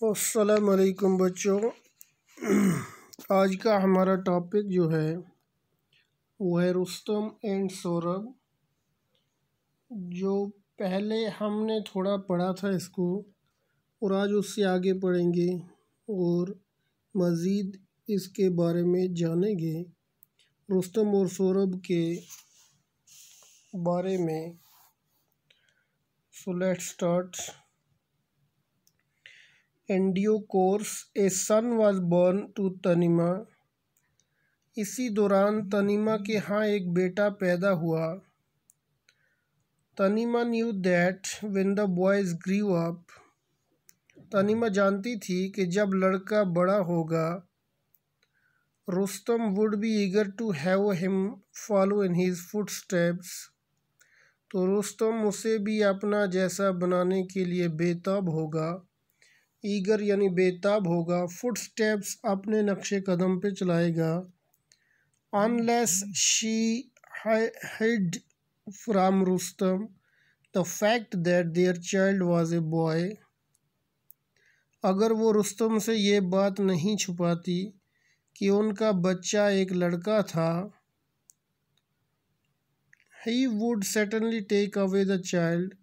अस्सलाम वालेकुम बच्चों। आज का हमारा टॉपिक जो है वो है रुस्तम एंड सौरभ। जो पहले हमने थोड़ा पढ़ा था इसको और आज उससे आगे पढ़ेंगे और मज़ीद इसके बारे में जानेंगे, रुस्तम और सौरभ के बारे में। So let's start. In due course, a son was born to तनीमा। इसी दौरान तनीमा के यहाँ एक बेटा पैदा हुआ। तनीमा knew that when the boys grew up, तनीमा जानती थी कि जब लड़का बड़ा होगा, Rustam would be eager to have him follow in his footsteps, तो रुस्तम उसे भी अपना जैसा बनाने के लिए बेताब होगा। ईगर यानी बेताब होगा, फुटस्टेप्स अपने नक्शे कदम पे चलाएगा। Unless she hid from Rustam the fact that their child was a boy, अगर वो रुस्तम से ये बात नहीं छुपाती कि उनका बच्चा एक लड़का था, he would certainly take away the child,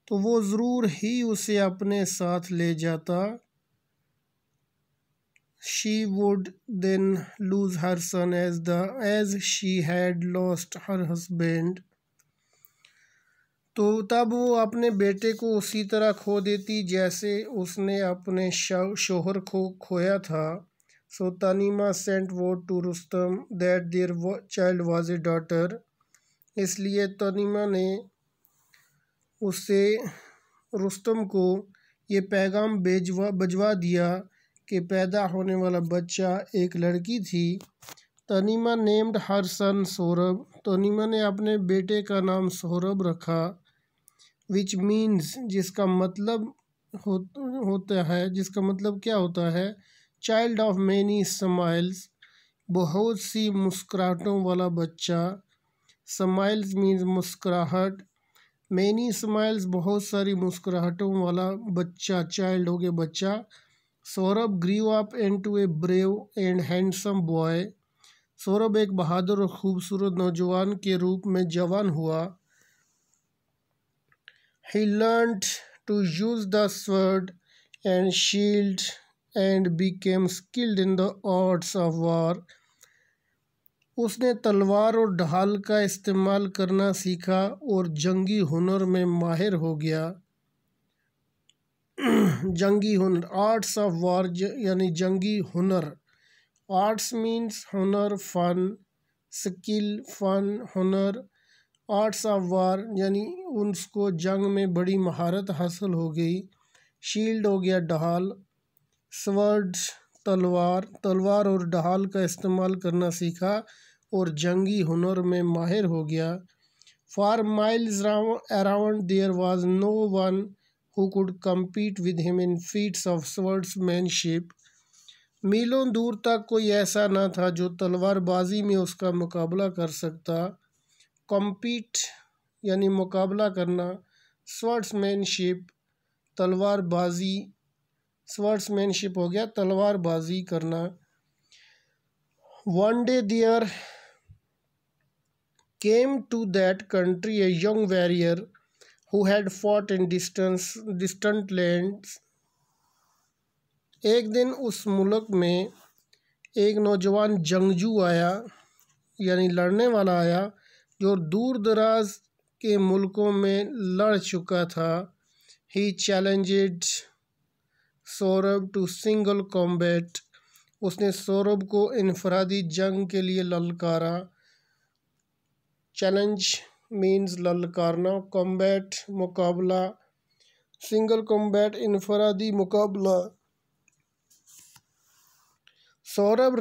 तो वो ज़रूर ही उसे अपने साथ ले जाता। She would then lose her son as she had lost her husband, तो तब वो अपने बेटे को उसी तरह खो देती जैसे उसने अपने शोहर को खोया था। So तनीमा sent word to Rustam that their child was a daughter, इसलिए तनीमा ने उससे रुस्तम को ये पैगाम भिजवा दिया कि पैदा होने वाला बच्चा एक लड़की थी। तनीमा नेम्ड हर सन सौरभ, तनीमा ने अपने बेटे का नाम सौरभ रखा। विच मीन्स, जिसका मतलब क्या होता है, चाइल्ड ऑफ मैनी स्माइल्स, बहुत सी मुस्कुराहटों वाला बच्चा। स्माइल्स मीन्स मुस्कुराहट, मैनी स्माइल्स बहुत सारी मुस्कुराहटों वाला बच्चा, चाइल्ड हो गया बच्चा। Saurabh grew up into a brave and handsome boy, Saurabh एक बहादुर और खूबसूरत नौजवान के रूप में जवान हुआ। He learned to use the sword and shield and became skilled in the arts of war, उसने तलवार और ढाल का इस्तेमाल करना सीखा और जंगी हुनर में माहिर हो गया। जंगी हुनर, आर्ट्स ऑफ वॉर यानी जंगी हुनर। आर्ट्स मीन्स हुनर, फन, स्किल, फन, हुनर। आर्ट्स ऑफ वॉर यानी उसको जंग में बड़ी महारत हासिल हो गई। शील्ड हो गया ढाल। स्वर्ड तलवार, तलवार और ढाल का इस्तेमाल करना सीखा और जंगी हुनर में माहिर हो गया। For miles around there was no one who could compete with him in feats of swordsmanship, मीलों दूर तक कोई ऐसा ना था जो तलवारबाजी में उसका मुकाबला कर सकता। कॉम्पीट यानी मुकाबला करना, स्वर्ड्समैनशिप तलवारबाजी, स्वर्ड्समैनशिप हो गया तलवारबाजी करना। One day there came to that country a young warrior who had fought in distant lands, एक दिन उस मुल्क में एक नौजवान जंगजू आया यानी लड़ने वाला आया जो दूर दराज के मुल्कों में लड़ चुका था। He challenged Saurabh to single combat, उसने सौरभ को इनफरादी जंग के लिए ललकारा। चैलेंज मीन्स ललकारना, कॉम्बैट मुकाबला, सिंगल कॉम्बैट इनफरादी मुकाबला। Saurabh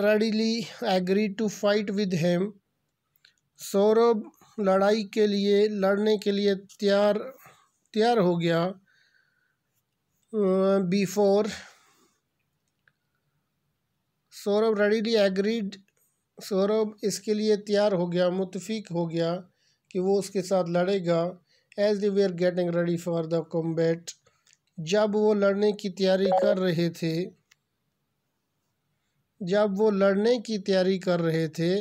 readily agree to fight with him, Saurabh लड़ने के लिए तैयार हो गया। Before Saurabh readily agreed, Saurabh इसके लिए तैयार हो गया, मुतफिक हो गया कि वो उसके साथ लड़ेगा। As they were getting ready for the combat, जब वो लड़ने की तैयारी कर रहे थे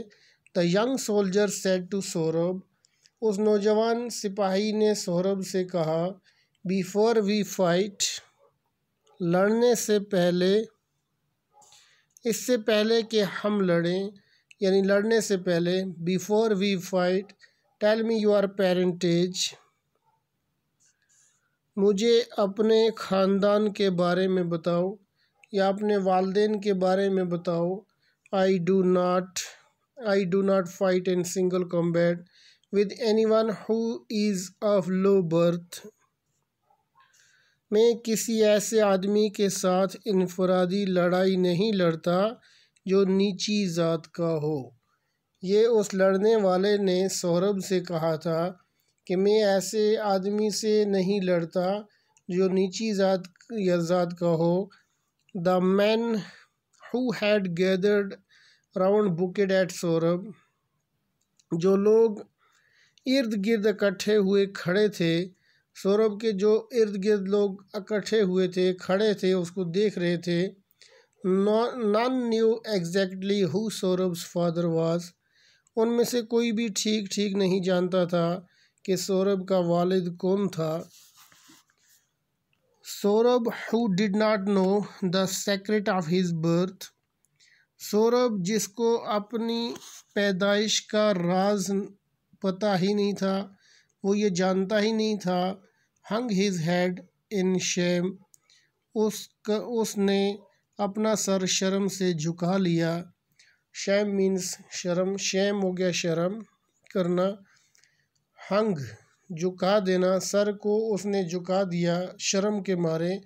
the young soldier said to Saurabh, उस नौजवान सिपाही ने सौरभ से कहा, बिफोर वी फाइट, लड़ने से पहले, इससे पहले कि हम लड़ें, यानी लड़ने से पहले, before we fight tell me your parentage, मुझे अपने ख़ानदान के बारे में बताओ या अपने वालिदैन के बारे में बताओ। I do not fight in single combat with anyone who is of low birth, मैं किसी ऐसे आदमी के साथ इनफरादी लड़ाई नहीं लड़ता जो नीची ज़ात का हो। ये उस लड़ने वाले ने सौरभ से कहा था कि मैं ऐसे आदमी से नहीं लड़ता जो नीची ज़ात का हो। The man who had gathered round looked at Saurabh, जो लोग इर्द गिर्द इकट्ठे हुए खड़े थे, सौरभ के जो इर्द गिर्द लोग इकट्ठे हुए थे, खड़े थे, उसको देख रहे थे। None knew exactly who Saurabh's father was, उनमें से कोई भी ठीक नहीं जानता था कि सौरभ का वालिद कौन था। Saurabh who did not know the secret of his birth, Saurabh जिसको अपनी पैदाइश का राज पता ही नहीं था, वो ये जानता ही नहीं था। हंग हिज हेड इन शेम, उसने अपना सर शर्म से झुका लिया। शेम मीन्स शर्म, शेम हो गया शर्म करना, हंग झुका देना, सर को उसने झुका दिया शर्म के मारे।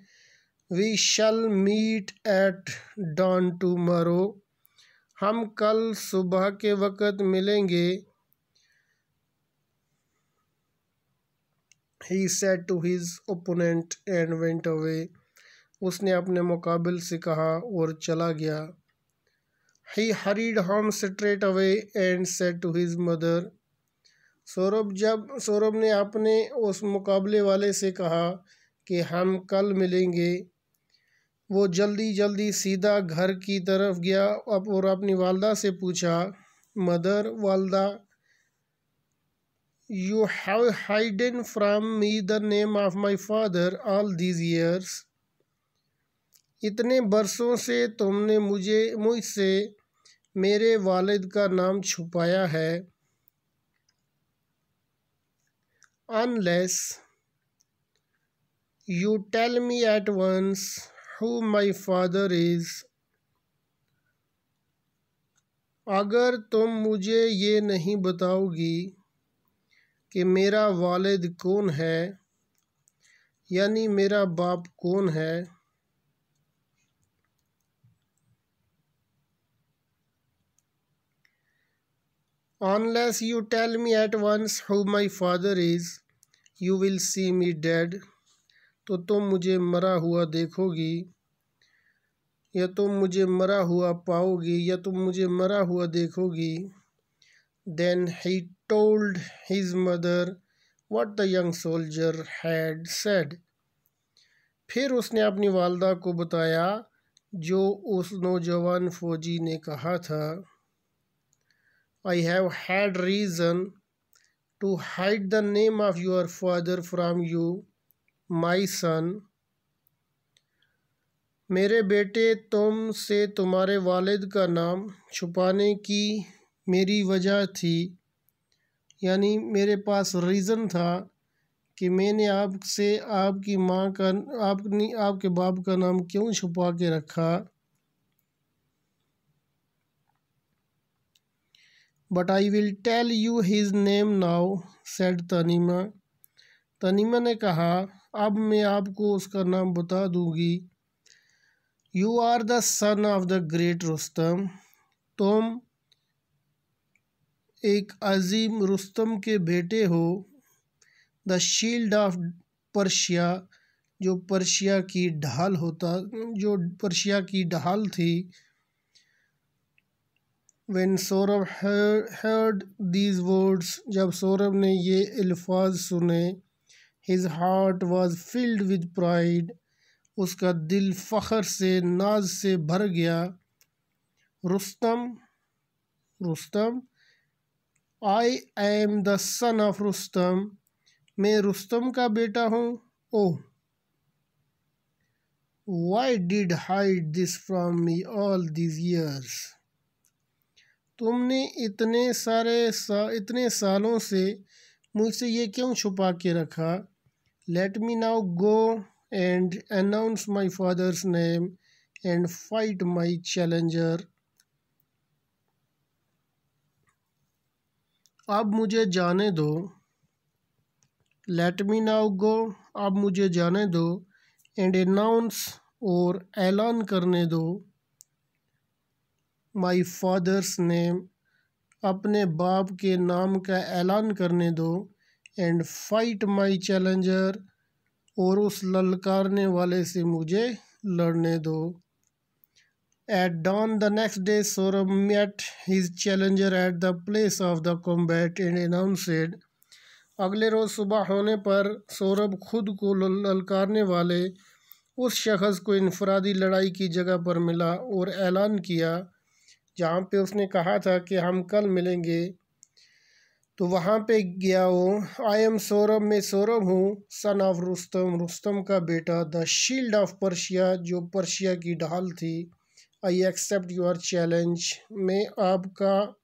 We shall meet at dawn tomorrow, हम कल सुबह के वक़्त मिलेंगे। He said to his opponent and went away, उसने अपने मुकाबिल से कहा और चला गया। He hurried home straight away and said to his mother, Saurabh ने अपने उस मुकाबले वाले से कहा कि हम कल मिलेंगे, वो जल्दी सीधा घर की तरफ गया और अपनी वालदा से पूछा, मदर, वालदा, You have hidden from me the name of my father all these years, इतने बरसों से तुमने मुझसे मेरे वालिद का नाम छुपाया है। Unless you tell me at once who my father is, अगर तुम मुझे ये नहीं बताओगी कि मेरा वालिद कौन है, यानी मेरा बाप कौन है। Unless you tell me at once who my father is, you will see me dead, तो तुम मुझे मरा हुआ देखोगी, या तुम मुझे मरा हुआ पाओगी, या तुम मुझे मरा हुआ देखोगी। Then he told his mother what the young soldier had said, फिर उसने अपनी वालदा को बताया जो उस नौजवान फौजी ने कहा था। I have had reason to hide the name of your father from you, my son, मेरे बेटे, तुम से तुम्हारे वालिद का नाम छुपाने की मेरी वजह थी, यानी मेरे पास रीज़न था कि मैंने आपसे आपकी माँ का आपके बाप का नाम क्यों छुपा के रखा। But I will tell you his name now, said Tanima, Tanima ने कहा, अब मैं आपको उसका नाम बता दूंगी। You are the son of the great Rustam, तुम एक अजीम रुस्तम के बेटे हो। द शील्ड ऑफ पर्शिया, जो पर्शिया की ढाल थी। When Saurabh heard these words, जब सौरभ ने ये अल्फाज सुने, His heart was filled with pride. उसका दिल फ़ख्र से नाज से भर गया. Rustam, Rustam, I am the son of Rustam. मैं रुस्तम का बेटा हूँ. ओह, why did hide this from me all these years? तुमने इतने सालों से मुझसे ये क्यों छुपा के रखा? Let me now go and announce my father's name and fight my challenger. अब मुझे जाने दो. Let me now go, अब मुझे जाने दो. And announce, और ऐलान करने दो. My father's name, अपने बाप के नाम का ऐलान करने दो. And fight my challenger, और उस ललकारने वाले से मुझे लड़ने दो. At dawn the next day, Saurabh met his challenger at the place of the combat and announced. अगले रोज़ सुबह होने पर सौरभ खुद को ललकारने वाले उस शख्स को इनफरादी लड़ाई की जगह पर मिला और ऐलान किया जहाँ पे उसने कहा था कि हम कल मिलेंगे. तो वहाँ पे गया वो. आई एम सौरभ, मैं सौरभ हूँ. सन ऑफ रुस्तम, रुस्तम का बेटा. द शील्ड ऑफ पर्शिया, जो पर्शिया की ढाल थी. आई एक्सेप्ट योर चैलेंज, मैं आपका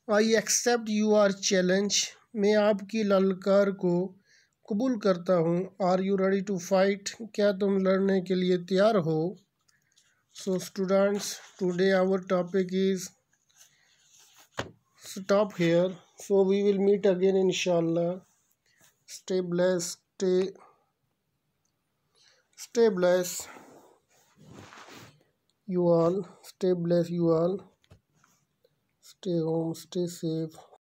आई एक्सेप्ट योर चैलेंज, मैं आपकी ललकार को कबूल करता हूँ. Are you ready to fight, क्या तुम लड़ने के लिए तैयार हो? So students, today our topic is stop here. So we will meet again inshallah. Stay blessed, stay blessed you all, stay blessed you all, stay home, stay safe.